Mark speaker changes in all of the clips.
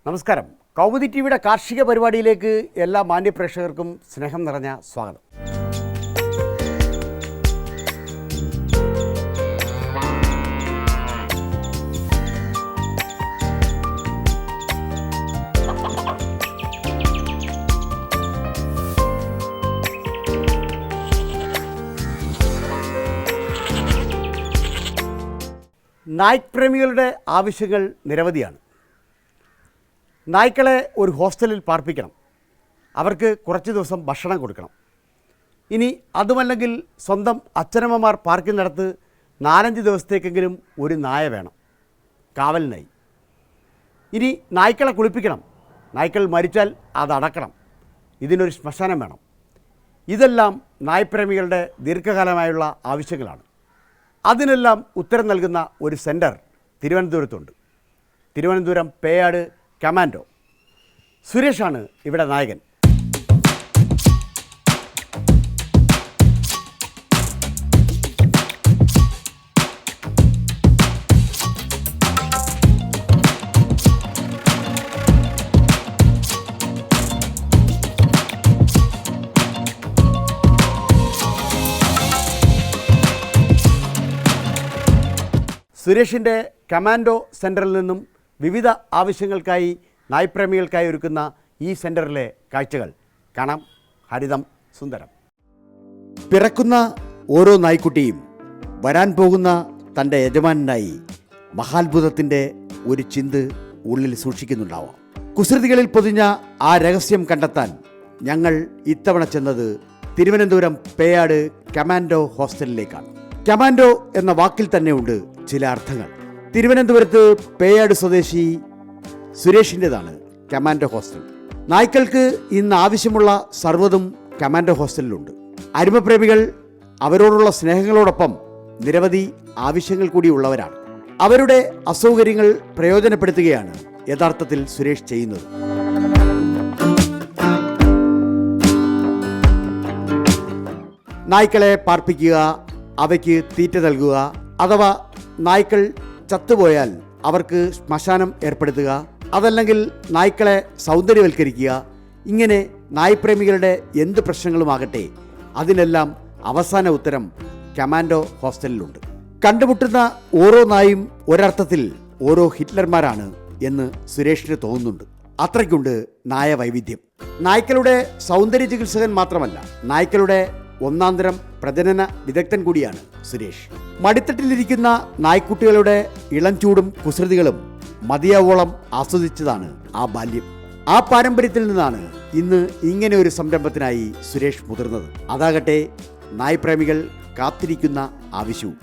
Speaker 1: നമസ്കാരം. കൗമുദി ടിവിയുടെ കാർഷിക പരിപാടിയിലേക്ക് എല്ലാ മാന്യപ്രേക്ഷകർക്കും സ്നേഹം നിറഞ്ഞ സ്വാഗതം. നായ്ക് പ്രേമികളുടെ ആവശ്യങ്ങൾ നിരവധിയാണ്. നായ്ക്കളെ ഒരു ഹോസ്റ്റലിൽ പാർപ്പിക്കണം, അവർക്ക് കുറച്ച് ദിവസം ഭക്ഷണം കൊടുക്കണം. ഇനി അതുമല്ലെങ്കിൽ സ്വന്തം അച്ഛനമ്മമാർ പാർക്കുന്നിടത്ത് 4-5 ദിവസത്തേക്കെങ്കിലും ഒരു നായ വേണം, കാവൽ നായി. ഇനി നായ്ക്കളെ കുളിപ്പിക്കണം, നായ്ക്കൾ മരിച്ചാൽ അതടക്കണം, ഇതിനൊരു ശ്മശാനം വേണം. ഇതെല്ലാം നായ്പ്രേമികളുടെ ദീർഘകാലമായുള്ള ആവശ്യങ്ങളാണ്. അതിനെല്ലാം ഉത്തരം നൽകുന്ന ഒരു സെൻറ്റർ തിരുവനന്തപുരത്തുണ്ട്. തിരുവനന്തപുരം പേയാട് കമാൻഡോ. സുരേഷാണ് ഇവിടെ നായകൻ. സുരേഷിൻ്റെ കമാൻഡോ സെൻറ്ററിൽ നിന്നും വിവിധ ആവശ്യങ്ങൾക്കായി നായ്പ്രേമികൾക്കായി ഒരുക്കുന്ന ഈ സെൻറ്ററിലെ കാഴ്ചകൾ കാണാം. ഹരിതം സുന്ദരം. പിറക്കുന്ന ഓരോ നായ്ക്കുട്ടിയും വരാൻ പോകുന്ന തൻ്റെ യജമാനായി മഹാത്ഭുതത്തിൻ്റെ ഒരു ചിന്ത് ഉള്ളിൽ സൂക്ഷിക്കുന്നുണ്ടാവാം. കുസൃതികളിൽ പൊതിഞ്ഞ ആ രഹസ്യം കണ്ടെത്താൻ ഞങ്ങൾ ഇത്തവണ ചെന്നത് തിരുവനന്തപുരം പേയാട് കമാൻഡോ ഹോസ്റ്റലിലേക്കാണ്. കമാൻഡോ എന്ന വാക്കിൽ തന്നെയുണ്ട് ചില അർത്ഥങ്ങൾ. തിരുവനന്തപുരത്ത് പേയാട് സ്വദേശി സുരേഷിൻ്റെതാണ് കമാൻഡോ ഹോസ്റ്റൽ. നായ്ക്കൾക്ക് ഇന്ന് ആവശ്യമുള്ള സർവ്വതും കമാൻഡോ ഹോസ്റ്റലിലുണ്ട്. അരുമപ്രേമികൾ അവരോടുള്ള സ്നേഹങ്ങളോടൊപ്പം നിരവധി ആവശ്യങ്ങൾ കൂടി ഉള്ളവരാണ്. അവരുടെ അസൗകര്യങ്ങൾ പ്രയോജനപ്പെടുത്തുകയാണ് യഥാർത്ഥത്തിൽ സുരേഷ് ചെയ്യുന്നത്. നായ്ക്കളെ പാർപ്പിക്കുക, അവയ്ക്ക് തീറ്റ നൽകുക, അഥവാ നായ്ക്കൾ ചത്തുപോയാൽ അവർക്ക് ശ്മശാനം ഏർപ്പെടുത്തുക, അതല്ലെങ്കിൽ നായ്ക്കളെ സൗന്ദര്യവൽക്കരിക്കുക. ഇങ്ങനെ നായ്പ്രേമികളുടെ എന്ത് പ്രശ്നങ്ങളുമാകട്ടെ അതിനെല്ലാം അവസാന ഉത്തരം കമാൻഡോ ഹോസ്റ്റലിലുണ്ട്. കണ്ടുമുട്ടുന്ന ഓരോ നായും ഒരർത്ഥത്തിൽ ഓരോ ഹിറ്റ്ലർമാരാണ് എന്ന് സുരേഷിന് തോന്നുന്നുണ്ട്. അത്രയ്ക്കുണ്ട് നായ വൈവിധ്യം. നായ്ക്കളുടെ സൗന്ദര്യ ചികിത്സകൻ മാത്രമല്ല, നായ്ക്കളുടെ ഒന്നാന്തരം പ്രജനന വിദഗ്ധൻ കൂടിയാണ് സുരേഷ്. മടിത്തട്ടിലിരിക്കുന്ന നായ്ക്കുട്ടികളുടെ ഇളം ചൂടും കുസൃതികളും മതിയാവോളം ആസ്വദിച്ചതാണ് ആ ബാല്യം. ആ പാരമ്പര്യത്തിൽ നിന്നാണ് ഇന്ന് ഇങ്ങനെ ഒരു സംരംഭത്തിനായി സുരേഷ് മുതിർന്നത്. അതാകട്ടെ നായ്പ്രേമികൾ കാത്തിരിക്കുന്ന ആവശ്യവും.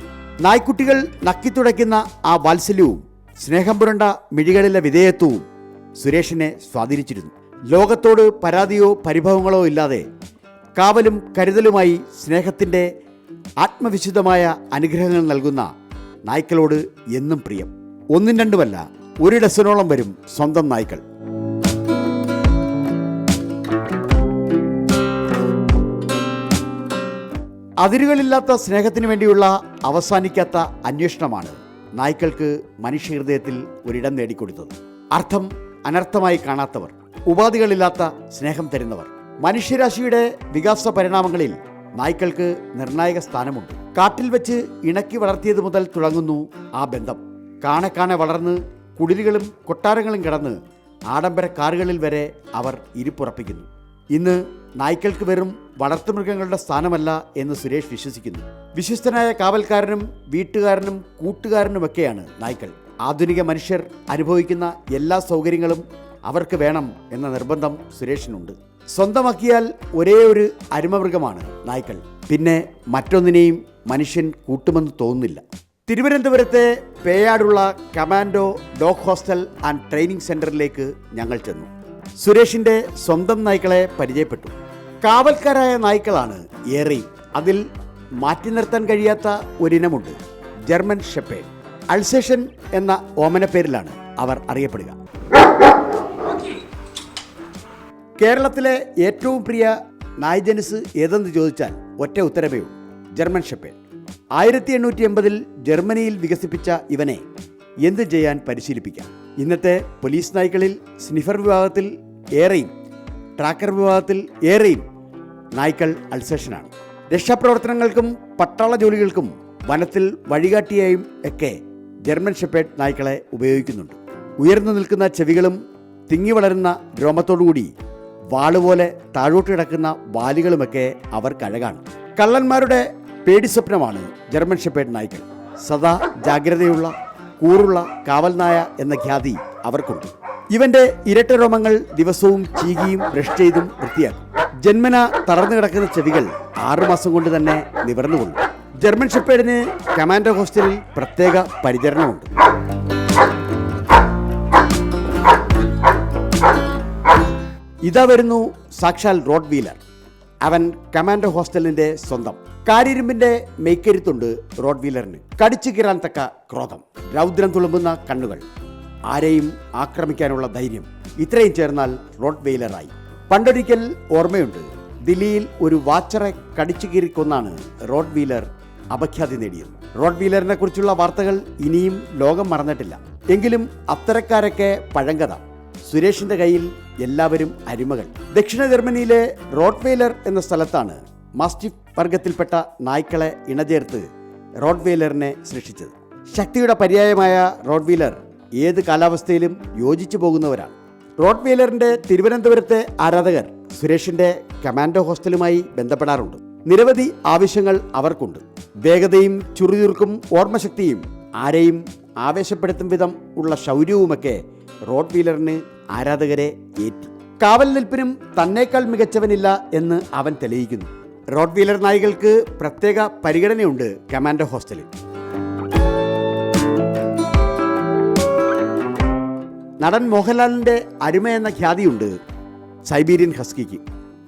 Speaker 1: നായ്ക്കുട്ടികൾ നക്കിത്തുടയ്ക്കുന്ന ആ വാത്സല്യവും സ്നേഹം പുരണ്ട മിഴികളിലെ വിധേയത്വവും സുരേഷിനെ സ്വാധീനിച്ചിരുന്നു. ലോകത്തോട് പരാതിയോ പരിഭവങ്ങളോ ഇല്ലാതെ കാവലും കരുതലുമായി സ്നേഹത്തിൻ്റെ ആത്മവിശുദ്ധമായ അനുഗ്രഹങ്ങൾ നൽകുന്ന നായ്ക്കളോട് എന്നും പ്രിയം. 1-2 1 ഡസനോളം വരും സ്വന്തം നായ്ക്കൾ. അതിരുകളില്ലാത്ത സ്നേഹത്തിന് വേണ്ടിയുള്ള അവസാനിക്കാത്ത അന്വേഷണമാണ് നായ്ക്കൾക്ക് മനുഷ്യഹൃദയത്തിൽ ഒരിടം നേടിക്കൊടുത്തത്. അർത്ഥം അനർത്ഥമായി കാണാത്തവർ, ഉപാധികളില്ലാത്ത സ്നേഹം തരുന്നവർ. മനുഷ്യരാശിയുടെ വികാസ പരിണാമങ്ങളിൽ നായ്ക്കൾക്ക് നിർണായക സ്ഥാനമുണ്ട്. കാട്ടിൽ വെച്ച് ഇണക്കി വളർത്തിയത് മുതൽ തുടങ്ങുന്നു ആ ബന്ധം. കാണെ വളർന്ന് കുടിലുകളും കൊട്ടാരങ്ങളും കിടന്ന് ആഡംബര കാറുകളിൽ വരെ അവർ ഇരിപ്പുറപ്പിക്കുന്നു. ഇന്ന് നായ്ക്കൾക്ക് വെറും വളർത്തുമൃഗങ്ങളുടെ സ്ഥാനമല്ല എന്ന് സുരേഷ് വിശ്വസിക്കുന്നു. വിശ്വസ്തനായ കാവൽക്കാരനും വീട്ടുകാരനും കൂട്ടുകാരനുമൊക്കെയാണ് നായ്ക്കൾ. ആധുനിക മനുഷ്യർ അനുഭവിക്കുന്ന എല്ലാ സൗകര്യങ്ങളും അവർക്ക് വേണം എന്ന നിർബന്ധം സുരേഷിനുണ്ട്. സ്വന്തമാക്കിയാൽ ഒരേ ഒരു അരുമമൃഗമാണ് നായ്ക്കൾ. പിന്നെ മറ്റൊന്നിനെയും മനുഷ്യൻ കൂട്ടുമെന്ന് തോന്നുന്നില്ല. തിരുവനന്തപുരത്തെ പേയാടുള്ള commando dog hostel and training സെൻറ്ററിലേക്ക് ഞങ്ങൾ ചെന്നു. സുരേഷിൻ്റെ സ്വന്തം നായ്ക്കളെ പരിചയപ്പെട്ടു. കാവൽക്കാരായ നായ്ക്കളാണ് ഏറെയും. അതിൽ മാറ്റി നിർത്താൻ കഴിയാത്ത ഒരിനമുണ്ട്, ജർമ്മൻ ഷെപ്പേർഡ്. അൾസേഷൻ എന്ന ഓമന പേരിലാണ് അവർ അറിയപ്പെടുക. കേരളത്തിലെ ഏറ്റവും പ്രിയ നായ്ജനുസ് ഏതെന്ന് ചോദിച്ചാൽ ഒറ്റ ഉത്തരവേ ഉള്ളൂ, ജർമ്മൻ ഷെപ്പേർഡ്. 1880 ജർമ്മനിയിൽ വികസിപ്പിച്ച ഇവനെ എന്ത് ചെയ്യാൻ പരിശീലിപ്പിക്കാം. ഇന്നത്തെ പോലീസ് നായ്ക്കളിൽ സ്നിഫർ വിഭാഗത്തിൽ ഏറെയും ട്രാക്കർ വിഭാഗത്തിൽ ഏറെയും നായ്ക്കൾ അൽസേഷനാണ്. രക്ഷാപ്രവർത്തനങ്ങൾക്കും പട്ടാള ജോലികൾക്കും വനത്തിൽ വഴികാട്ടിയായും ഒക്കെ ജർമ്മൻ ഷെപ്പേർഡ് നായ്ക്കളെ ഉപയോഗിക്കുന്നുണ്ട്. ഉയർന്നു നിൽക്കുന്ന ചെവികളും തിങ്ങി വളരുന്ന രോമത്തോടുകൂടി വാളുപോലെ താഴോട്ട് കിടക്കുന്ന വാലുകളുമൊക്കെ അവർക്കഴകാണ്. കള്ളന്മാരുടെ പേടി സ്വപ്നമാണ് ജർമ്മൻ ഷെപ്പേർഡ് നായ്ക്കൾ. സദാ ജാഗ്രതയുള്ള കൂറുള്ള കാവൽ നായ എന്ന ഖ്യാതി അവർക്കുണ്ട്. ഇവന്റെ ഇരട്ട രോമങ്ങൾ ദിവസവും ചീകിയും ബ്രഷ് ചെയ്തും വൃത്തിയാക്കും. ജന്മന തളർന്നു കിടക്കുന്ന ചെവികൾ 6 മാസം കൊണ്ട് തന്നെ നിവർന്നുകൊള്ളും. ജർമ്മൻ ഷെപ്പേർഡിന് കമാൻഡോ ഹോസ്റ്റലിൽ പ്രത്യേക പരിചരണമുണ്ട്. ഇതാ വരുന്നു സാക്ഷാൽ റോഡ് വീലർ. അവൻ കമാൻഡോ ഹോസ്റ്റലിന്റെ സ്വന്തം. കാരിരുമ്പിന്റെ മെയ്ക്കരുത്തുണ്ട് റോഡ് വീലറിന്. കടിച്ചു കീറാൻ തക്ക ക്രോധം, രൗദ്രം തുളുമ്പുന്ന കണ്ണുകൾ, ആരെയും ആക്രമിക്കാനുള്ള ധൈര്യം, ഇത്രയും ചേർന്നാൽ റോഡ് വീലറായി. പണ്ടൊരിക്കൽ ഓർമ്മയുണ്ട്, ദില്ലിയിൽ ഒരു വാച്ചറെ കടിച്ചു കീറിക്കൊന്നാണ് റോഡ് വീലർ അപഖ്യാതി നേടിയത്. റോഡ് വീലറിനെ കുറിച്ചുള്ള വാർത്തകൾ ഇനിയും ലോകം മറന്നിട്ടില്ല. എങ്കിലും അത്തരക്കാരൊക്കെ പഴങ്കഥ. സുരേഷിന്റെ കയ്യിൽ എല്ലാവരും അരിമകൾ. ദക്ഷിണ ജർമ്മനിയിലെ റോഡ് വെയിലർ എന്ന സ്ഥലത്താണ് മാസ്റ്റിഫ് വർഗത്തിൽപ്പെട്ട നായ്ക്കളെ ഇണചേർത്ത് റോഡ് വെയിലറിനെ സൃഷ്ടിച്ചത്. ശക്തിയുടെ പര്യായമായ റോഡ് വീലർ ഏത് കാലാവസ്ഥയിലും യോജിച്ചു പോകുന്നവരാണ്. റോഡ് വെയിലറിന്റെ തിരുവനന്തപുരത്തെ ആരാധകർ സുരേഷിന്റെ കമാൻഡോ ഹോസ്റ്റലുമായി ബന്ധപ്പെടാറുണ്ട്. നിരവധി ആവശ്യങ്ങൾ അവർക്കുണ്ട്. വേഗതയും ചുറുചുറുക്കും ഓർമ്മശക്തിയും ആരെയും ആവേശപ്പെടുത്തും വിധം ഉള്ള ശൗര്യവുമൊക്കെ റോഡ് വീലറിന് ആരാധകരെ ഏറ്റി. കാവൽ നിൽപ്പിനും തന്നേക്കാൾ മികച്ചവനില്ല എന്ന് അവൻ തെളിയിക്കുന്നു. റോഡ് വീലർ നായികൾക്ക് പ്രത്യേക പരിഗണനയുണ്ട് കമാൻഡോ ഹോസ്റ്റലിൽ. നടൻ മോഹൻലാലിന്റെ അരുമ എന്ന ഖ്യാതിയുണ്ട് സൈബീരിയൻ ഹസ്കിക്ക്.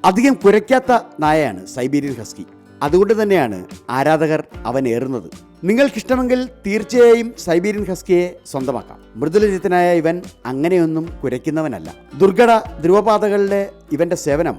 Speaker 1: അധികം കുരയ്ക്കാത്ത നായയാണ് സൈബീരിയൻ ഹസ്കി. അതുകൊണ്ട് തന്നെയാണ് ആരാധകർ അവൻ ഏറുന്നത്. നിങ്ങൾക്കിഷ്ടമെങ്കിൽ തീർച്ചയായും സൈബീരിയൻ ഹസ്കിയെ സ്വന്തമാക്കാം. മൃദുലചിത്തനായ ഇവൻ അങ്ങനെയൊന്നും കുരയ്ക്കുന്നവനല്ല. ദുർഘട ധ്രുവപാതകളിലെ ഇവന്റെ സേവനം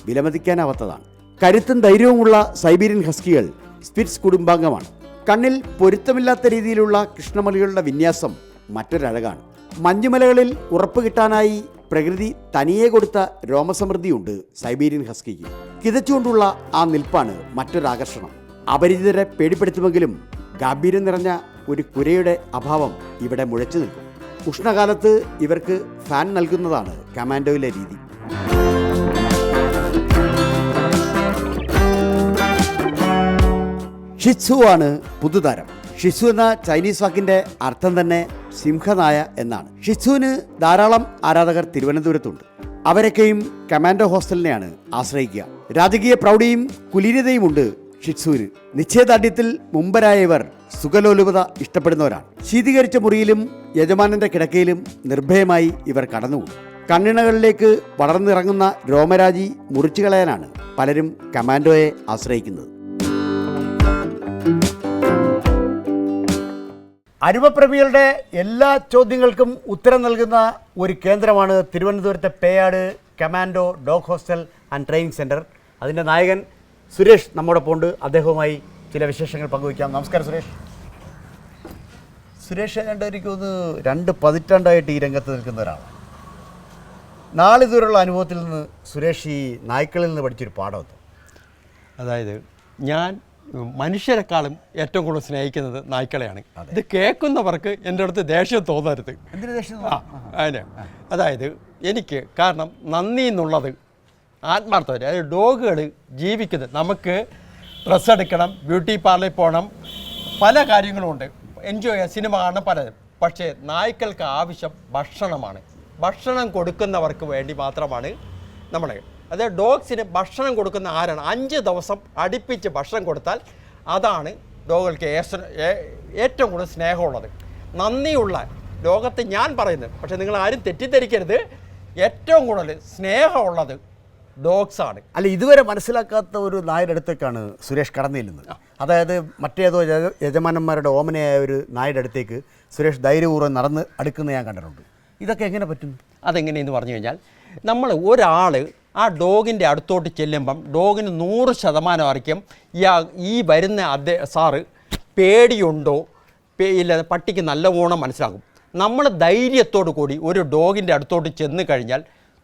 Speaker 1: വിലമതിക്കാനാവാത്തതാണ്. കരുത്തും ധൈര്യവുമുള്ള സൈബീരിയൻ ഹസ്കികൾ സ്പിറ്റ്സ് കുടുംബാംഗമാണ്. കണ്ണിൽ പൊരുത്തമില്ലാത്ത രീതിയിലുള്ള കൃഷ്ണമണികളുടെ വിന്യാസം മറ്റൊരഴകാണ്. മഞ്ഞുമലകളിൽ ഉറപ്പ് കിട്ടാനായി പ്രകൃതി തനിയെ കൊടുത്ത രോമസമൃദ്ധിയുണ്ട് സൈബീരിയൻ ഹസ്കിക്ക്. കിതച്ചുകൊണ്ടുള്ള ആ നിൽപ്പാണ് മറ്റൊരാകർഷണം. അപരിചിതരെ പേടിപ്പെടുത്തുമെങ്കിലും ഗാംഭീര്യം നിറഞ്ഞ ഒരു കുരയുടെ അഭാവം ഇവിടെ മുഴച്ചു നിൽക്കും. ഉഷ്ണകാലത്ത് ഇവർക്ക് ഫാൻ നൽകുന്നതാണ് കമാൻഡോയിലെ രീതി. ഷിറ്റ്സു ആണ് പുതുതാരം. ഷിറ്റ്സു എന്ന ചൈനീസ് വാക്കിന്റെ അർത്ഥം തന്നെ സിംഹനായ എന്നാണ്. ഷിറ്റ്സുവിന് ധാരാളം ആരാധകർ തിരുവനന്തപുരത്തുണ്ട്. അവരൊക്കെയും കമാൻഡോ ഹോസ്റ്റലിനെയാണ് ആശ്രയിക്കുക. രാജകീയ പ്രൗഢിയും കുലീനതയുമുണ്ട് ഷിറ്റ്സുവിന്. നിശ്ചയദാർഢ്യത്തിൽ മുമ്പരായവർ സുഖലോലുപത ഇഷ്ടപ്പെടുന്നവരാണ്. ശീതീകരിച്ച മുറിയിലും യജമാനന്റെ കിടക്കയിലും നിർഭയമായി ഇവർ കടന്നുകൂടും. കണ്ണിണകളിലേക്ക് വളർന്നിറങ്ങുന്ന രോമരാജി മുറിച്ചു കളയാനാണ് പലരും കമാൻഡോയെ ആശ്രയിക്കുന്നത്. അരുമപ്രേമികളുടെ എല്ലാ ചോദ്യങ്ങൾക്കും ഉത്തരം നൽകുന്ന ഒരു കേന്ദ്രമാണ് തിരുവനന്തപുരത്തെ Peyad commando dog hostel and training centre. അതിൻ്റെ നായകൻ സുരേഷ് നമ്മോടൊപ്പം ഉണ്ട്. അദ്ദേഹവുമായി ചില വിശേഷങ്ങൾ പങ്കുവയ്ക്കാം. നമസ്കാരം സുരേഷ്. സുരേഷ് ഏതാണ്ട് എനിക്കൊന്ന് 2 പതിറ്റാണ്ടായിട്ട് ഈ രംഗത്ത് നിൽക്കുന്ന ഒരാളാണ്. നാളിതുവരെയുള്ള അനുഭവത്തിൽ നിന്ന് സുരേഷ് ഈ നായ്ക്കളിൽ നിന്ന് പഠിച്ചൊരു പാഠം.
Speaker 2: അതായത് ഞാൻ മനുഷ്യരെക്കാളും ഏറ്റവും കൂടുതൽ സ്നേഹിക്കുന്നത് നായ്ക്കളെയാണ്. ഇത് കേൾക്കുന്നവർക്ക് എൻ്റെ അടുത്ത് ദേഷ്യം തോന്നരുത്. അതിന് അതായത് എനിക്ക് കാരണം നന്ദി എന്നുള്ളത് ആത്മാർത്ഥത. അതായത് ഡോഗുകൾ ജീവിക്കുന്നത് നമുക്ക് ഡ്രസ്സ് എടുക്കണം, ബ്യൂട്ടി പാർലറിൽ പോകണം, പല കാര്യങ്ങളുമുണ്ട്, എൻജോയ് ചെയ്യാം, സിനിമ കാണണം, പലതും. പക്ഷേ നായ്ക്കൾക്ക് ആവശ്യം ഭക്ഷണമാണ്. ഭക്ഷണം കൊടുക്കുന്നവർക്ക് വേണ്ടി മാത്രമാണ് നമ്മൾ. അതായത് ഡോഗ്സിന് ഭക്ഷണം കൊടുക്കുന്ന ആരാണ്? 5 ദിവസം അടുപ്പിച്ച് ഭക്ഷണം കൊടുത്താൽ അതാണ് ഡോഗുകൾക്ക് ഏറ്റവും കൂടുതൽ സ്നേഹമുള്ളത്, നന്ദിയുള്ള ലോകത്ത് ഞാൻ പറയുന്നത്. പക്ഷേ നിങ്ങൾ ആരും തെറ്റിദ്ധരിക്കരുത്, ഏറ്റവും കൂടുതൽ സ്നേഹമുള്ളത് ഡോഗ്സാണ്.
Speaker 1: അല്ല, ഇതുവരെ മനസ്സിലാക്കാത്ത ഒരു നായയുടെ അടുത്തേക്കാണ് സുരേഷ് കടന്നു ചെല്ലുന്നത്. അതായത് മറ്റേതോ യജമാനന്മാരുടെ ഓമനയായ ഒരു നായയുടെ അടുത്തേക്ക് സുരേഷ് ധൈര്യപൂർവ്വം നടന്ന് അടുക്കുന്നത് ഞാൻ കണ്ടിട്ടുണ്ട്. ഇതൊക്കെ എങ്ങനെ പറ്റും?
Speaker 2: അതെങ്ങനെയെന്ന് പറഞ്ഞു കഴിഞ്ഞാൽ, നമ്മൾ ഒരാൾ ആ ഡോഗിൻ്റെ അടുത്തോട്ട് ചെല്ലുമ്പം ഡോഗിന് 100% അറിയിക്കും ഈ വരുന്ന സാറ് പേടിയുണ്ടോ ഇല്ല, പട്ടിക്ക് നല്ല ഓണം മനസ്സിലാക്കും. നമ്മൾ ധൈര്യത്തോടു കൂടി ഒരു ഡോഗിൻ്റെ അടുത്തോട്ട് ചെന്ന് കഴിഞ്ഞാൽ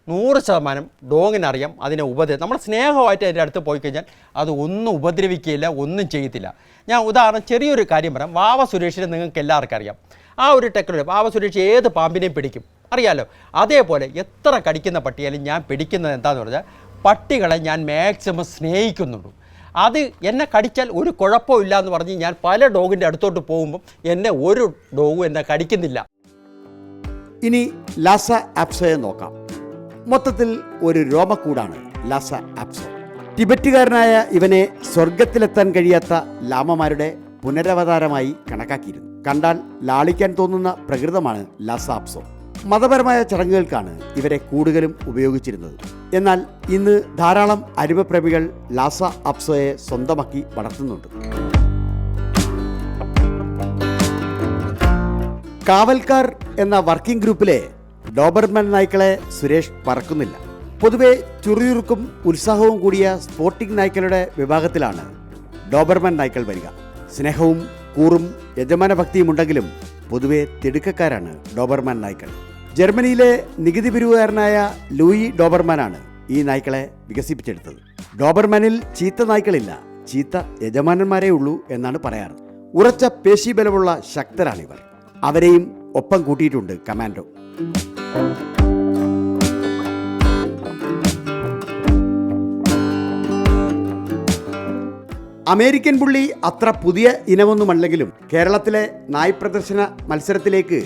Speaker 2: 100% ഡോഗിനറിയാം അതിനെ നമ്മൾ സ്നേഹമായിട്ട് അതിൻ്റെ അടുത്ത് പോയി കഴിഞ്ഞാൽ അത് ഒന്നും ഉപദ്രവിക്കുകയില്ല, ഒന്നും ചെയ്യത്തില്ല. ഞാൻ ഉദാഹരണം ചെറിയൊരു കാര്യം പറയാം. വാവ സുരേഷിനെ നിങ്ങൾക്ക് എല്ലാവർക്കും അറിയാം. ആ ഒരു ടെക്നോളജി വാവ സുരേഷ് ഏത് പാമ്പിനെയും പിടിക്കും, അറിയാലോ. അതേപോലെ എത്ര കടിക്കുന്ന പട്ടിയാലും ഞാൻ പിടിക്കുന്നത് എന്താണെന്ന് പറഞ്ഞാൽ പട്ടികളെ ഞാൻ മാക്സിമം സ്നേഹിക്കുന്നുള്ളൂ. അത് എന്നെ കടിച്ചാൽ ഒരു കുഴപ്പമില്ല എന്ന് പറഞ്ഞ് ഞാൻ പല ഡോഗിൻ്റെ അടുത്തോട്ട് പോകുമ്പം എന്നെ ഒരു ഡോഗും എന്നെ കടിക്കുന്നില്ല.
Speaker 1: ഇനി ലാസ ആപ്സോയെ നോക്കാം. മൊത്തത്തിൽ ഒരു രോമക്കൂടാണ് ലാസ ആപ്സോ. ടിബറ്റുകാരനായ ഇവനെ സ്വർഗത്തിലെത്താൻ കഴിയാത്ത ലാമമാരുടെ പുനരവതാരമായി കണക്കാക്കിയിരുന്നു. കണ്ടാൽ ലാളിക്കാൻ തോന്നുന്ന പ്രകൃതമാണ് ലാസ ആപ്സോ. മതപരമായ ചടങ്ങുകൾക്കാണ് ഇവരെ കൂടുതലും ഉപയോഗിച്ചിരുന്നത്. എന്നാൽ ഇന്ന് ധാരാളം അരുമപ്രേമികൾ ലാസ ആപ്സോയെ സ്വന്തമാക്കി വളർത്തുന്നുണ്ട്. കാവൽക്കാർ എന്ന വർക്കിംഗ് ഗ്രൂപ്പിലെ ഡോബർമാൻ നായ്ക്കളെ സുരേഷ് പറക്കുന്നില്ല. പൊതുവെ ചുറിയുറുക്കും ഉത്സാഹവും കൂടിയ സ്പോർട്ടിംഗ് നായ്ക്കളുടെ വിഭാഗത്തിലാണ് ഡോബർമാൻ നായ്ക്കൾ വരിക. സ്നേഹവും കൂറും യജമാന ഭക്തിയും ഉണ്ടെങ്കിലും പൊതുവെ തിടുക്കക്കാരാണ് ഡോബർമാൻ നായ്ക്കൾ. ജർമ്മനിയിലെ നികുതി പിരിവുകാരനായ ലൂയി ഡോബർമാനാണ് ഈ നായ്ക്കളെ വികസിപ്പിച്ചെടുത്തത്. ഡോബർമാനിൽ ചീത്ത നായ്ക്കളില്ല, ചീത്ത യജമാനന്മാരേ ഉള്ളൂ എന്നാണ് പറയാറ്. ഉറച്ച പേശീബലമുള്ള ശക്തരാണിവർ. അവരെയും ഒപ്പം കൂട്ടിയിട്ടുണ്ട് കമാൻഡോ. അമേരിക്കൻ പുള്ളി അത്ര പുതിയ ഇനമൊന്നുമല്ലെങ്കിലും കേരളത്തിലെ നായ് പ്രദർശന മത്സരത്തിലേക്ക്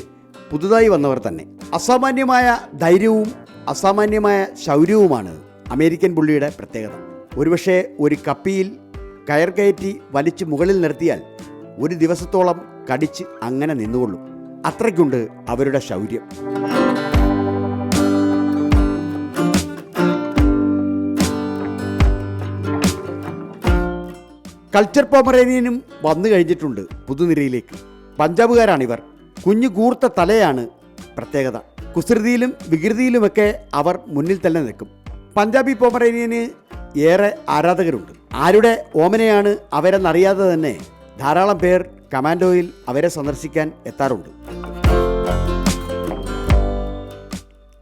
Speaker 1: പുതുതായി വന്നവർ തന്നെ. അസാമാന്യമായ ധൈര്യവും അസാമാന്യമായ ശൗര്യവുമാണ് അമേരിക്കൻ പുള്ളിയുടെ പ്രത്യേകത. ഒരുപക്ഷെ ഒരു കപ്പിയിൽ കയർ കയറ്റി വലിച്ച് മുകളിൽ നിർത്തിയാൽ ഒരു ദിവസത്തോളം കടിച്ച് അങ്ങനെ നിന്നുകൊള്ളും. അത്രയ്ക്കുണ്ട് അവരുടെ ശൗര്യം. കൾച്ചർ പൊമറേനിയനും വന്നു കഴിഞ്ഞിട്ടുണ്ട് പുതുനിരയിലേക്ക്. പഞ്ചാബുകാരാണിവർ. കുഞ്ഞു കൂർത്ത തലയാണ് പ്രത്യേകത. കുസൃതിയിലും വികൃതിയിലുമൊക്കെ അവർ മുന്നിൽ തന്നെ നിൽക്കും. പഞ്ചാബി പൊമറേനിയന് ഏറെ ആരാധകരുണ്ട്. ആരുടെ ഓമനയാണ് അവരെന്നറിയാതെ തന്നെ ധാരാളം പേർ കമാൻഡോയിൽ അവരെ സന്ദർശിക്കാൻ എത്താറുണ്ട്.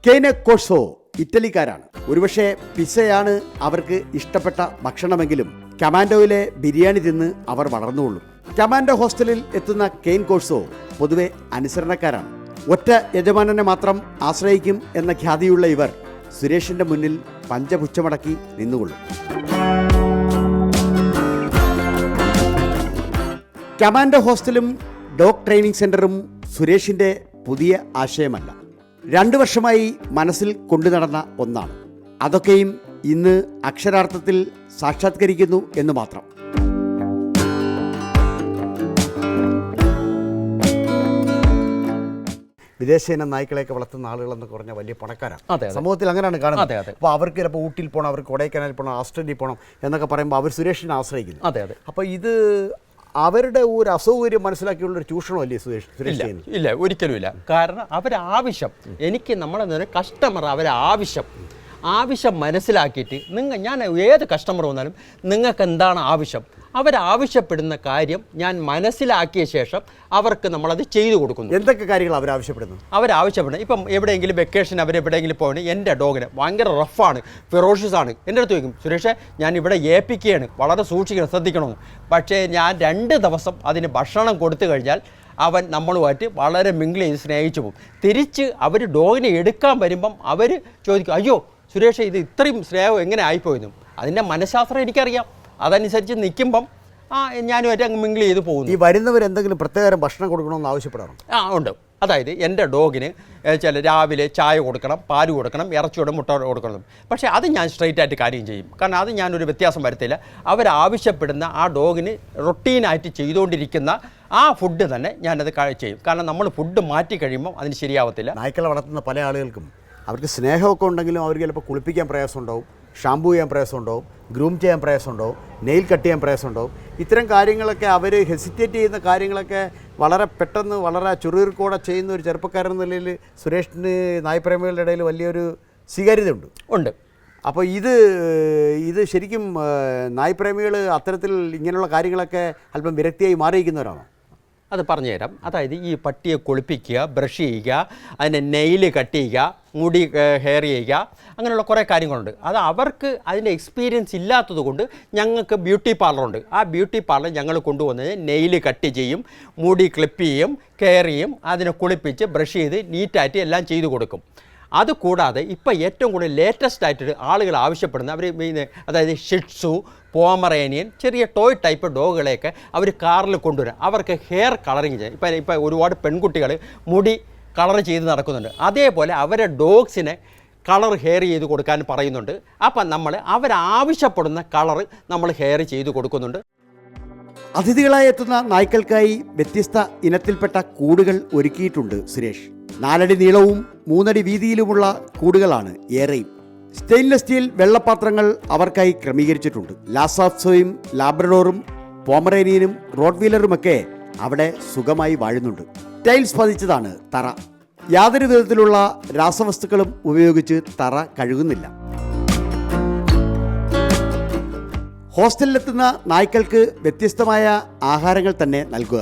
Speaker 1: കെയ്ന കോഴ്സോ ഇറ്റലിക്കാരാണ്. ഒരുപക്ഷെ പിസയാണ് അവർക്ക് ഇഷ്ടപ്പെട്ട ഭക്ഷണമെങ്കിലും കമാൻഡോയിലെ ബിരിയാണി തിന്ന് അവർ വളർന്നുകൊള്ളും. കമാൻഡോ ഹോസ്റ്റലിൽ എത്തുന്ന കെയ്ൻ കോഴ്സോ പൊതുവെ അനുസരണക്കാരാണ്. ഒറ്റ യജമാനനെ മാത്രം ആശ്രയിക്കും എന്ന ഖ്യാതിയുള്ള ഇവർ സുരേഷിന്റെ മുന്നിൽ പഞ്ചപുച്ഛമടക്കി നിന്നുകൊള്ളും. കമാൻഡോ ഹോസ്റ്റലും ഡോഗ് ട്രെയിനിങ് സെന്ററും സുരേഷിന്റെ പുതിയ ആശയമല്ല. 2 വർഷമായി മനസ്സിൽ കൊണ്ടു നടന്ന ഒന്നാണ്. അതൊക്കെയും ഇന്ന് അക്ഷരാർത്ഥത്തിൽ സാക്ഷാത്കരിക്കുന്നു എന്ന് മാത്രം. വിദേശീയ നായ്ക്കളെയൊക്കെ വളർത്തുന്ന ആളുകളെന്നൊക്കെ പറഞ്ഞാൽ വലിയ പണക്കാരാണ്. സമൂഹത്തിൽ അങ്ങനെയാണ് കാണുന്നത്. അപ്പോൾ അവർക്ക് ചിലപ്പോൾ ഊട്ടിയിൽ പോകണം, അവർക്ക് കൊടൈക്കനാലിൽ പോകണം, ഓസ്ട്രേലിയയിൽ പോകണം എന്നൊക്കെ പറയുമ്പോൾ അവർ സുരേഷിനെ ആശ്രയിക്കുന്നു. അപ്പോൾ ഇത് അവരുടെ ഒരു അസൗകര്യം മനസ്സിലാക്കിയുള്ളൊരു ചൂഷണമല്ലേ സുരേഷ്?
Speaker 2: ഇല്ല, ഒരിക്കലും ഇല്ല. കാരണം അവരാവശ്യം, എനിക്ക് നമ്മളെ കസ്റ്റമർ ആവശ്യം മനസ്സിലാക്കിയിട്ട് ഞാൻ ഏത് കസ്റ്റമർ വന്നാലും നിങ്ങൾക്ക് എന്താണ് ആവശ്യം, അവരാവശ്യപ്പെടുന്ന കാര്യം ഞാൻ മനസ്സിലാക്കിയ ശേഷം അവർക്ക് നമ്മളത് ചെയ്തു കൊടുക്കുന്നു.
Speaker 1: എന്തൊക്കെ കാര്യങ്ങൾ അവരാവശ്യപ്പെടുന്നത്?
Speaker 2: ഇപ്പം എവിടെയെങ്കിലും വെക്കേഷൻ അവരെവിടെയെങ്കിലും പോകണം, എൻ്റെ ഡോഗിന് ഭയങ്കര റഫാണ്, ഫെറോഷ്യസ് ആണ്. എൻ്റെ അടുത്ത് ചോദിക്കും, സുരേഷ് ഞാൻ ഇവിടെ ഏൽപ്പിക്കുകയാണ്, വളരെ സൂക്ഷിക്കണം, ശ്രദ്ധിക്കണമെന്ന്. പക്ഷേ ഞാൻ 2 ദിവസം അതിന് ഭക്ഷണം കൊടുത്തു കഴിഞ്ഞാൽ അവൻ നമ്മളുമായിട്ട് വളരെ മിങ്കിൾ ചെയ്ത് സ്നേഹിച്ചു പോകും. തിരിച്ച് അവർ ഡോഗിനെ എടുക്കാൻ വരുമ്പം അവർ ചോദിക്കും, അയ്യോ സുരേഷ് ഇത് ഇത്രയും സ്നേഹം എങ്ങനെ ആയിപ്പോയെന്നും. അതിൻ്റെ മനഃശാസ്ത്രം എനിക്കറിയാം. അതനുസരിച്ച് നിൽക്കുമ്പം ഞാനുമായിട്ട് അങ്ങ് മിങ്കിൾ ചെയ്ത് പോകുന്നു.
Speaker 1: ഈ വരുന്നവർ എന്തെങ്കിലും പ്രത്യേകം ഭക്ഷണം കൊടുക്കണമെന്ന് ആവശ്യപ്പെടാറുണ്ട്?
Speaker 2: ഉണ്ട്. അതായത് എൻ്റെ ഡോഗിന് രാവിലെ ചായ കൊടുക്കണം, പാല് കൊടുക്കണം, ഇറച്ചിയോടെ മുട്ട കൊടുക്കണം. പക്ഷേ അത് ഞാൻ സ്ട്രെയിറ്റ് ആയിട്ട് കാര്യം ചെയ്യും. കാരണം അത് ഞാനൊരു വ്യത്യാസം വരുത്തില്ല. അവരാവശ്യപ്പെടുന്ന ആ ഡോഗിന് റൊട്ടീനായിട്ട് ചെയ്തുകൊണ്ടിരിക്കുന്ന ആ ഫുഡ് തന്നെ ഞാനത് ചെയ്യും. കാരണം നമ്മൾ ഫുഡ് മാറ്റി കഴിയുമ്പോൾ അതിന് ശരിയാവത്തില്ല.
Speaker 1: നായ്ക്കളെ വളർത്തുന്ന പല ആളുകൾക്കും അവർക്ക് സ്നേഹമൊക്കെ ഉണ്ടെങ്കിലും അവർക്ക് ചിലപ്പോൾ കുളിപ്പിക്കാൻ പ്രയാസമുണ്ടാവും, ഷാമ്പൂ ചെയ്യാൻ പ്രയാസമുണ്ടാവും, ഗ്രൂം ചെയ്യാൻ പ്രയാസമുണ്ടാവും, നെയിൽ കട്ട് ചെയ്യാൻ പ്രയാസമുണ്ടാവും. ഇത്തരം കാര്യങ്ങളൊക്കെ അവർ ഹെസിറ്റേറ്റ് ചെയ്യുന്ന കാര്യങ്ങളൊക്കെ വളരെ പെട്ടെന്ന് വളരെ ചുറുചുറുക്കോടെ ചെയ്യുന്ന ഒരു ചെറുപ്പക്കാരൻ എന്ന നിലയിൽ സുരേഷിന് നായ്പ്രേമികളുടെ ഇടയിൽ വലിയൊരു സ്വീകാര്യതയുണ്ട്. അപ്പോൾ ഇത് ശരിക്കും നായ്പ്രേമികൾ അത്തരത്തിൽ ഇങ്ങനെയുള്ള കാര്യങ്ങളൊക്കെ അല്പം വിരക്തിയായി മാറിയിരിക്കുന്നവരാണോ?
Speaker 2: അത് പറഞ്ഞുതരാം. അതായത് ഈ പട്ടിയെ കുളിപ്പിക്കുക, ബ്രഷ് ചെയ്യുക, അതിൻ്റെ നെയിൽ കട്ട് ചെയ്യുക, മുടി ഹെയർ ചെയ്യുക, അങ്ങനെയുള്ള കുറേ കാര്യങ്ങളുണ്ട്. അത് അവർക്ക് അതിൻ്റെ എക്സ്പീരിയൻസ് ഇല്ലാത്തത് കൊണ്ട് ഞങ്ങൾക്ക് ബ്യൂട്ടി പാർലറുണ്ട്. ആ ബ്യൂട്ടി പാർലർ ഞങ്ങൾ കൊണ്ടുവന്നത് നെയിൽ കട്ട് ചെയ്യും, മുടി ക്ലിപ്പ് ചെയ്യും, കെയർ ചെയ്യും, അതിനെ കുളിപ്പിച്ച് ബ്രഷ് ചെയ്ത് നീറ്റായിട്ട് എല്ലാം ചെയ്തു കൊടുക്കും. അതുകൂടാതെ ഇപ്പോൾ ഏറ്റവും കൂടുതൽ ലേറ്റസ്റ്റ് ആയിട്ട് ആളുകൾ ആവശ്യപ്പെടുന്ന അവർ അതായത് ഷിറ്റ്സു, പോമറേനിയൻ, ചെറിയ ടോയ് ടൈപ്പ് ഡോഗുകളെയൊക്കെ അവർ കാറിൽ കൊണ്ടുവരും. അവർക്ക് ഹെയർ കളറിങ് ചെയ്യാം. ഇപ്പോൾ ഒരുപാട് പെൺകുട്ടികൾ മുടി കളർ ചെയ്ത് നടക്കുന്നുണ്ട്. അതേപോലെ അവരെ ഡോഗ്സിനെ കളർ ഹെയർ ചെയ്ത് കൊടുക്കാൻ പറയുന്നുണ്ട്. അപ്പം നമ്മൾ അവരാവശ്യപ്പെടുന്ന കളർ നമ്മൾ ഹെയർ ചെയ്ത് കൊടുക്കുന്നുണ്ട്.
Speaker 1: അതിഥികളായി എത്തുന്ന നായ്ക്കൾക്കായി വ്യത്യസ്ത ഇനത്തിൽപ്പെട്ട കൂടുകൾ ഒരുക്കിയിട്ടുണ്ട് സുരേഷ്. 4 അടി നീളവും 3 അടി വീതിയിലുമുള്ള കൂടുകളാണ് ഏറെയും. സ്റ്റെയിൻലെസ് സ്റ്റീൽ വെള്ളപാത്രങ്ങൾ അവർക്കായി ക്രമീകരിച്ചിട്ടുണ്ട്. ലാസാഫ്സോയും ലാബ്രഡോറും പോമറേനിയനും റോഡ്വീലറുമൊക്കെ അവിടെ സുഖമായി വാഴുന്നുണ്ട്. ടൈൽസ് പതിച്ചതാണ് തറ. യാതൊരു വിധത്തിലുള്ള രാസവസ്തുക്കളും ഉപയോഗിച്ച് തറ കഴുകുന്നില്ല. ഹോസ്റ്റലിലെത്തുന്ന നായ്ക്കൾക്ക് വ്യത്യസ്തമായ ആഹാരങ്ങൾ തന്നെ നൽകുക.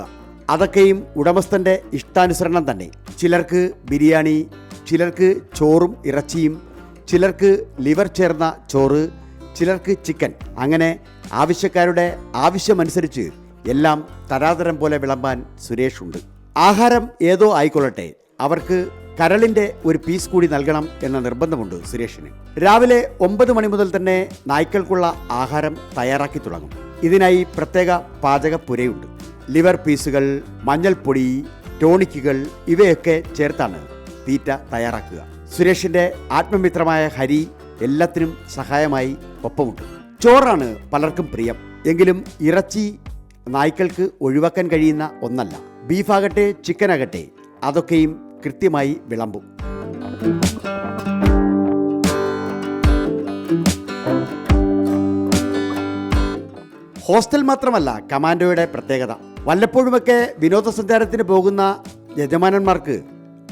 Speaker 1: അതൊക്കെയും ഉടമസ്ഥൻ്റെ ഇഷ്ടാനുസരണം തന്നെ. ചിലർക്ക് ബിരിയാണി, ചിലർക്ക് ചോറും ഇറച്ചിയും, ചിലർക്ക് ലിവർ ചേർന്ന ചോറ്, ചിലർക്ക് ചിക്കൻ. അങ്ങനെ ആവശ്യക്കാരുടെ ആവശ്യമനുസരിച്ച് എല്ലാം തരാതരം പോലെ വിളമ്പാൻ സുരേഷുണ്ട്. ആഹാരം ഏതോ ആയിക്കൊള്ളട്ടെ, അവർക്ക് കരളിൻ്റെ ഒരു പീസ് കൂടി നൽകണം എന്ന നിർബന്ധമുണ്ട് സുരേഷിന്. രാവിലെ 9 മണി മുതൽ തന്നെ നായ്ക്കൾക്കുള്ള ആഹാരം തയ്യാറാക്കി തുടങ്ങും. ഇതിനായി പ്രത്യേക പാചകപ്പുരയുണ്ട്. ലിവർ പീസുകൾ, മഞ്ഞൾപ്പൊടി, ടോണിക്കുകൾ ഇവയൊക്കെ ചേർത്താണ് തീറ്റ തയ്യാറാക്കുക. സുരേഷിൻ്റെ ആത്മമിത്രമായ ഹരി എല്ലാത്തിനും സഹായമായി ഒപ്പമുണ്ട്. ചോറാണ് പലർക്കും പ്രിയം. എങ്കിലും ഇറച്ചി നായ്ക്കൾക്ക് ഒഴിവാക്കാൻ കഴിയുന്ന ഒന്നല്ല. ബീഫാകട്ടെ ചിക്കനാകട്ടെ അതൊക്കെയും കൃത്യമായി വിളമ്പും. ഹോസ്റ്റൽ മാത്രമല്ല കമാൻഡോയുടെ പ്രത്യേകത. വല്ലപ്പോഴുമൊക്കെ വിനോദസഞ്ചാരത്തിന് പോകുന്ന യജമാനന്മാർക്ക്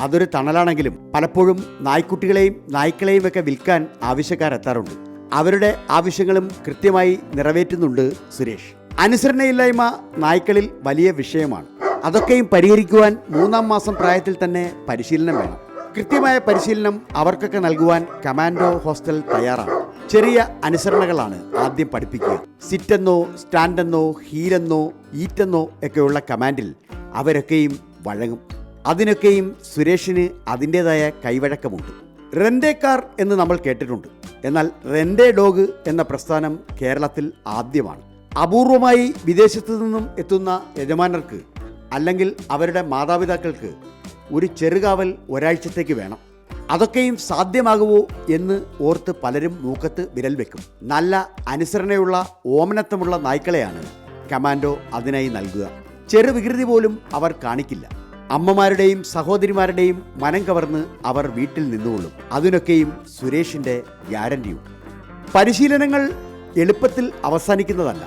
Speaker 1: അതൊരു തണലാണെങ്കിലും പലപ്പോഴും നായ്ക്കുട്ടികളെയും നായ്ക്കളെയും ഒക്കെ വിൽക്കാൻ ആവശ്യക്കാരെത്താറുണ്ട്. അവരുടെ ആവശ്യങ്ങളും കൃത്യമായി നിറവേറ്റുന്നുണ്ട് സുരേഷ്. അനുസരണയില്ലായ്മ നായ്ക്കളിൽ വലിയ വിഷയമാണ്. അതൊക്കെയും പരിഹരിക്കുവാൻ 3-ാം മാസം പ്രായത്തിൽ തന്നെ പരിശീലനം വേണം. കൃത്യമായ പരിശീലനം അവർക്കൊക്കെ നൽകുവാൻ കമാൻഡോ ഹോസ്റ്റൽ തയ്യാറാണ്. ചെറിയ അനുസരണകളാണ് ആദ്യം പഠിപ്പിക്കുക. സിറ്റെന്നോ സ്റ്റാൻഡെന്നോ ഹീലെന്നോ ഈറ്റെന്നോ ഒക്കെയുള്ള കമാൻഡിൽ അവരൊക്കെയും വഴങ്ങും. അതിനൊക്കെയും സുരേഷിന് അതിൻ്റെതായ കൈവഴക്കമുണ്ട്. റെൻഡേ കാർ എന്ന് നമ്മൾ കേട്ടിട്ടുണ്ട്. എന്നാൽ റെൻഡേ ഡോഗ് എന്ന പ്രസ്ഥാനം കേരളത്തിൽ ആദ്യമാണ്. അപൂർവമായി വിദേശത്തു നിന്നും എത്തുന്ന യജമാനർക്ക് അല്ലെങ്കിൽ അവരുടെ മാതാപിതാക്കൾക്ക് ഒരു ചെറുകാവൽ ഒരാഴ്ചത്തേക്ക് വേണം. അതൊക്കെയും സാധ്യമാകുമോ എന്ന് ഓർത്ത് പലരും മൂക്കത്ത് വിരൽ വെക്കും. നല്ല അനുസരണയുള്ള ഓമനത്വമുള്ള നായ്ക്കളെയാണ് കമാൻഡോ അതിനായി നൽകുക. ചെറുവികൃതി പോലും അവർ കാണിക്കില്ല. അമ്മമാരുടെയും സഹോദരിമാരുടെയും മനം കവർന്ന് അവർ വീട്ടിൽ നിന്നുകൊള്ളും. അതിനൊക്കെയും സുരേഷിൻ്റെ ഗ്യാരണ്ടിയുണ്ട്. പരിശീലനങ്ങൾ എളുപ്പത്തിൽ അവസാനിക്കുന്നതല്ല.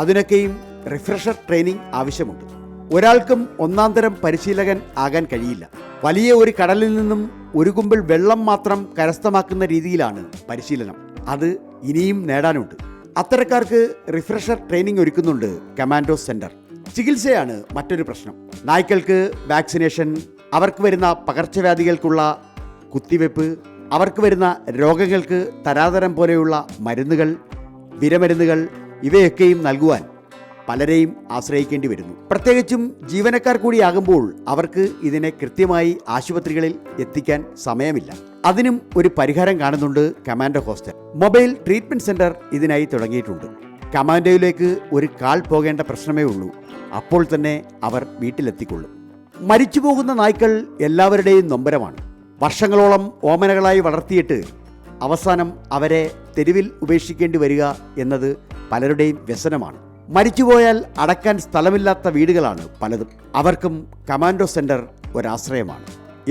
Speaker 1: അതിനൊക്കെയും റിഫ്രഷർ ട്രെയിനിങ് ആവശ്യമുണ്ട്. ഒരാൾക്കും 1-ാം തരം പരിശീലകൻ ആകാൻ കഴിയില്ല. വലിയ ഒരു കടലിൽ നിന്നും ഒരു കുമ്പിൾ വെള്ളം മാത്രം കരസ്ഥമാക്കുന്ന രീതിയിലാണ് പരിശീലനം. അത് ഇനിയും നേടാനുണ്ട്. അത്തരക്കാർക്ക് റിഫ്രഷർ ട്രെയിനിങ് ഒരുക്കുന്നുണ്ട് കമാൻഡോ സെന്റർ. ചികിത്സയാണ് മറ്റൊരു പ്രശ്നം. നായ്ക്കൾക്ക് വാക്സിനേഷൻ, അവർക്ക് വരുന്ന പകർച്ചവ്യാധികൾക്കുള്ള കുത്തിവെപ്പ്, അവർക്ക് വരുന്ന രോഗങ്ങൾക്ക് തരാതരം പോലെയുള്ള മരുന്നുകൾ, വിരമരുന്നുകൾ ഇവയൊക്കെയും നൽകുവാൻ പലരെയും ആശ്രയിക്കേണ്ടി വരുന്നു. പ്രത്യേകിച്ചും ജീവനക്കാർ കൂടിയാകുമ്പോൾ അവർക്ക് ഇതിനെ കൃത്യമായി ആശുപത്രികളിൽ എത്തിക്കാൻ സമയമില്ല. അതിനും ഒരു പരിഹാരം കാണുന്നുണ്ട് commando hostel. Mobile treatment centre ഇതിനായി തുടങ്ങിയിട്ടുണ്ട്. കമാൻഡോയിലേക്ക് ഒരു കാൾ പോകേണ്ട പ്രശ്നമേ ഉള്ളൂ. അപ്പോൾ തന്നെ അവർ വീട്ടിലെത്തിക്കൊള്ളും. മരിച്ചു പോകുന്ന നായ്ക്കൾ എല്ലാവരുടെയും നൊമ്പരമാണ്. വർഷങ്ങളോളം ഓമനകളായി വളർത്തിയിട്ട് അവസാനം അവരെ തെരുവിൽ ഉപേക്ഷിക്കേണ്ടി വരിക എന്നത് പലരുടെയും വ്യസനമാണ്. മരിച്ചുപോയാൽ അടക്കാൻ സ്ഥലമില്ലാത്ത വീടുകളാണ് പലതും. അവർക്കും കമാൻഡോ സെന്റർ ഒരാശ്രയമാണ്.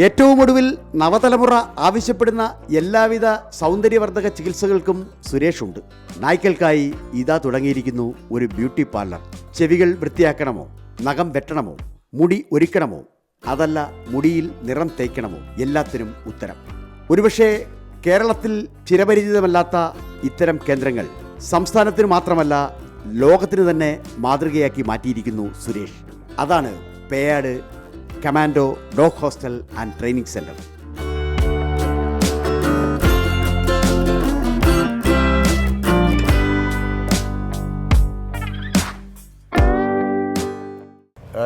Speaker 1: ഏറ്റവും ഒടുവിൽ നവതലമുറ ആവശ്യപ്പെടുന്ന എല്ലാവിധ സൗന്ദര്യവർദ്ധക ചികിത്സകൾക്കും സുരേഷുണ്ട്. നായ്ക്കൾക്കായി ഇതാ തുടങ്ങിയിരിക്കുന്നു ഒരു ബ്യൂട്ടി പാർലർ. ചെവികൾ വൃത്തിയാക്കണമോ, നഖം വെട്ടണമോ, മുടി ഒരുക്കണമോ, അതല്ല മുടിയിൽ നിറം തേക്കണമോ, എല്ലാത്തിനും ഉത്തരം. ഒരുപക്ഷെ കേരളത്തിൽ ചിരപരിചിതമല്ലാത്ത ഇത്തരം കേന്ദ്രങ്ങൾ സംസ്ഥാനത്തിന് മാത്രമല്ല ലോകത്തിന് തന്നെ മാതൃകയാക്കി മാറ്റിയിരിക്കുന്നു സുരേഷ്. അതാണ് Peyad commando dog hostel and training centre.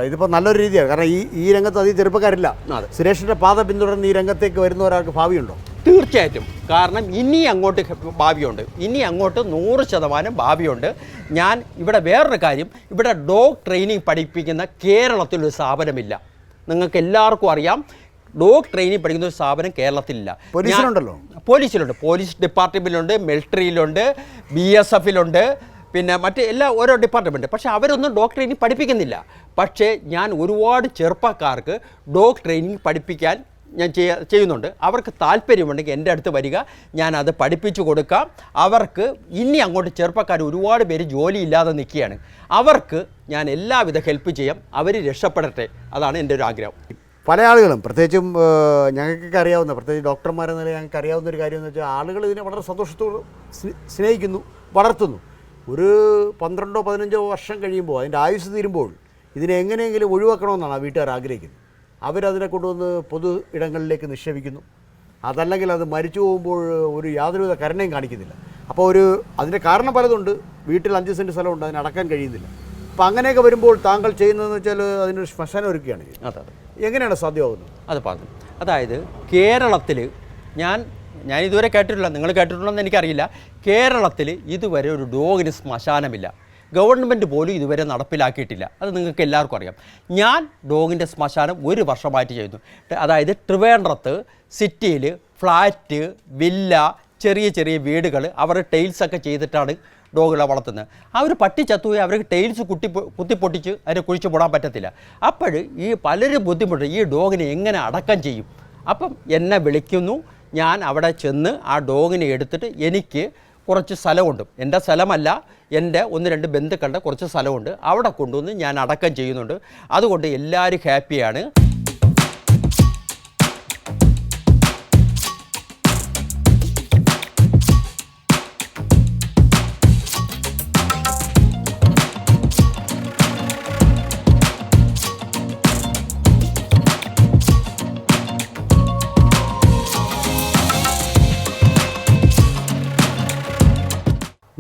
Speaker 1: ഇതിപ്പോൾ നല്ലൊരു രീതിയാണ്. കാരണം ഈ രംഗത്ത് അധികം ചെറുപ്പക്കാരില്ല. സുരേഷിൻ്റെ പാത പിന്തുടർന്ന് ഈ രംഗത്തേക്ക് വരുന്ന ഒരാൾക്ക് ഭാവിയുണ്ടോ?
Speaker 2: തീർച്ചയായിട്ടും. കാരണം ഇനി അങ്ങോട്ട് ഭാവിയുണ്ട്, ഇനി അങ്ങോട്ട് 100% ഭാവിയുണ്ട്. ഞാൻ ഇവിടെ വേറൊരു കാര്യം, ഇവിടെ ഡോഗ് ട്രെയിനിങ് പഠിപ്പിക്കുന്ന കേരളത്തിലൊരു സ്ഥാപനമില്ല. നിങ്ങൾക്ക് എല്ലാവർക്കും അറിയാം, ഡോഗ് ട്രെയിനിങ് പഠിക്കുന്ന ഒരു സ്ഥാപനം കേരളത്തിലില്ല.
Speaker 1: പോലീസിലുണ്ടല്ലോ,
Speaker 2: പോലീസിലുണ്ട്, പോലീസ് ഡിപ്പാർട്ട്മെൻറ്റിലുണ്ട്, മിലിറ്ററിയിലുണ്ട്, BSFലുണ്ട്, പിന്നെ മറ്റ് എല്ലാ ഓരോ ഡിപ്പാർട്ട്മെൻറ്റ്. പക്ഷേ അവരൊന്നും ഡോഗ് ട്രെയിനിങ് പഠിപ്പിക്കുന്നില്ല. പക്ഷേ ഞാൻ ഒരുപാട് ചെറുപ്പക്കാർക്ക് ഡോഗ് ട്രെയിനിങ് പഠിപ്പിക്കാൻ ഞാൻ ചെയ്യുന്നുണ്ട്. അവർക്ക് താല്പര്യമുണ്ടെങ്കിൽ എൻ്റെ അടുത്ത് വരിക, ഞാനത് പഠിപ്പിച്ചു കൊടുക്കാം. അവർക്ക് ഇനി അങ്ങോട്ട് ചെറുപ്പക്കാർ ഒരുപാട് പേര് ജോലിയില്ലാതെ നിൽക്കുകയാണ്. അവർക്ക് ഞാൻ എല്ലാവിധ ഹെൽപ്പ് ചെയ്യാം, അവർ രക്ഷപ്പെടട്ടെ. അതാണ് എൻ്റെ ഒരു ആഗ്രഹം.
Speaker 1: പല ആളുകളും, പ്രത്യേകിച്ചും ഞങ്ങൾക്കൊക്കെ അറിയാവുന്ന, പ്രത്യേകിച്ച് ഡോക്ടർമാരെന്ന നിലയിൽ ഞങ്ങൾക്ക് അറിയാവുന്ന ഒരു കാര്യം എന്ന് വെച്ചാൽ ആളുകൾ ഇതിനെ വളരെ സന്തോഷത്തോട് സ്നേഹിക്കുന്നു, വളർത്തുന്നു. ഒരു 12-15 വർഷം കഴിയുമ്പോൾ, അതിൻ്റെ ആയുസ് തീരുമ്പോൾ ഇതിനെ എങ്ങനെയെങ്കിലും ഒഴിവാക്കണമെന്നാണ് ആ വീട്ടുകാർ ആഗ്രഹിക്കുന്നത്. അവരതിനെ കൊണ്ടുവന്ന് പൊതു ഇടങ്ങളിലേക്ക് നിക്ഷേപിക്കുന്നു. അതല്ലെങ്കിൽ അത് മരിച്ചു പോകുമ്പോൾ ഒരു യാതൊരുവിധ കരുണയും കാണിക്കുന്നില്ല. അപ്പോൾ അതിൻ്റെ കാരണം പലതുണ്ട്. വീട്ടിൽ 5 സെൻറ്റ് സ്ഥലമുണ്ട്, അതിന് അടക്കാൻ കഴിയുന്നില്ല. അപ്പോൾ അങ്ങനെയൊക്കെ വരുമ്പോൾ താങ്കൾ ചെയ്യുന്നതെന്ന് വെച്ചാൽ അതിനൊരു ശ്മശാനം ഒരുക്കുകയാണ്. എങ്ങനെയാണ് സാധ്യമാകുന്നത്?
Speaker 2: അത് പറഞ്ഞു. അതായത് കേരളത്തിൽ ഞാൻ ഇതുവരെ കേട്ടിട്ടില്ല, നിങ്ങൾ കേട്ടിട്ടുണ്ടെന്ന് എനിക്കറിയില്ല. കേരളത്തിൽ ഇതുവരെ ഒരു ഡോഗിന് ശ്മശാനമില്ല. ഗവൺമെൻറ് പോലും ഇതുവരെ നടപ്പിലാക്കിയിട്ടില്ല. അത് നിങ്ങൾക്ക് എല്ലാവർക്കും അറിയാം. ഞാൻ ഡോഗിൻ്റെ ശ്മശാനം 1 വർഷമായിട്ട് ചെയ്യുന്നു. അതായത് ട്രിവാൻഡ്രത്ത് സിറ്റിയിൽ ഫ്ലാറ്റ്, വില്ല, ചെറിയ ചെറിയ വീടുകൾ അവർ ടൈൽസൊക്കെ ചെയ്തിട്ടാണ് ഡോഗുകളെ വളർത്തുന്നത്. ആ ഒരു പട്ടി ചത്തുപോയി അവർക്ക് ടൈൽസ് കുത്തിപ്പൊട്ടിച്ച് അതിനെ കുഴിച്ച് പോടാൻ പറ്റത്തില്ല. അപ്പോൾ ഈ പലരും ബുദ്ധിമുട്ട്, ഈ ഡോഗിനെ എങ്ങനെ അടക്കം ചെയ്യും? അപ്പം എന്നെ വിളിക്കുന്നു, ഞാൻ അവിടെ ചെന്ന് ആ ഡോഗിനെ എടുത്തിട്ട്, എനിക്ക് കുറച്ച് സ്ഥലമുണ്ട്, എൻ്റെ സ്ഥലമല്ല, എൻ്റെ 1-2 ബന്ധുക്കളുടെ കുറച്ച് സ്ഥലമുണ്ട്, അവിടെ കൊണ്ടുവന്ന് ഞാൻ അടക്കം ചെയ്യുന്നുണ്ട്. അതുകൊണ്ട് എല്ലാവരും ഹാപ്പിയാണ്.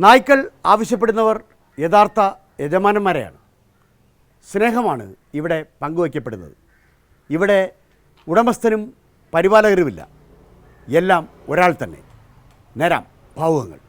Speaker 1: നായ്ക്കൾ ആവശ്യപ്പെടുന്നവർ യഥാർത്ഥ യജമാനന്മാരെയാണ്. സ്നേഹമാണ് ഇവിടെ പങ്കുവയ്ക്കപ്പെടുന്നത്. ഇവിടെ ഉടമസ്ഥനും പരിപാലകരുമില്ല, എല്ലാം ഒരാൾ തന്നെ. നേരാം ഭാവുകങ്ങൾ.